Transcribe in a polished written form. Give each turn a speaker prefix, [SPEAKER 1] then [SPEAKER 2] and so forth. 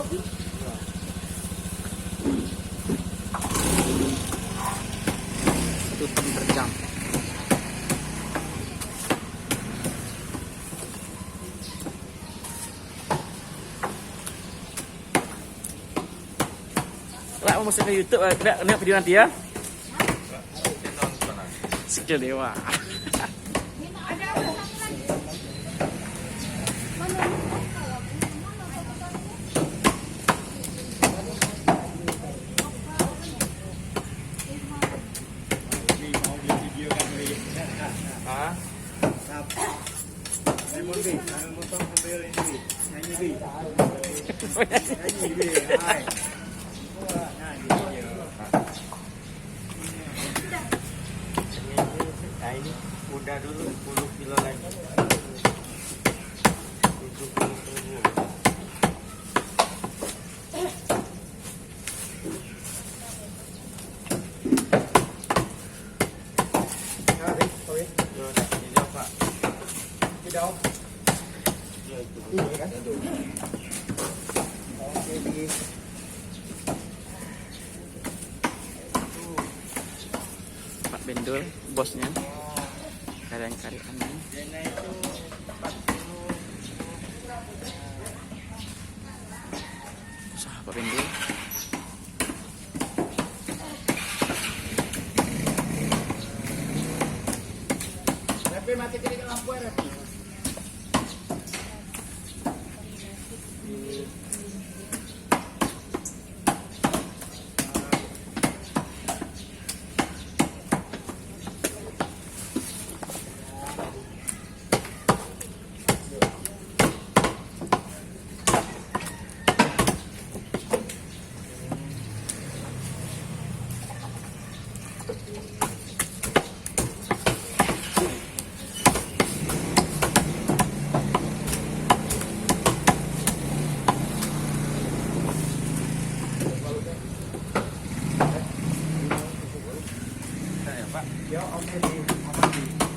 [SPEAKER 1] 1 ton per jam. Lah mau masuk ke YouTube, lihat video nanti ya. Skill dewa.
[SPEAKER 2] Nah ini udah dulu 10 kilo lagi. 70.000.
[SPEAKER 1] Pak Bendul, bosnya. Karyawannya. Usaha Pak Bendul.
[SPEAKER 2] Tapi mati kiri lampu ya. Pak, dia oke di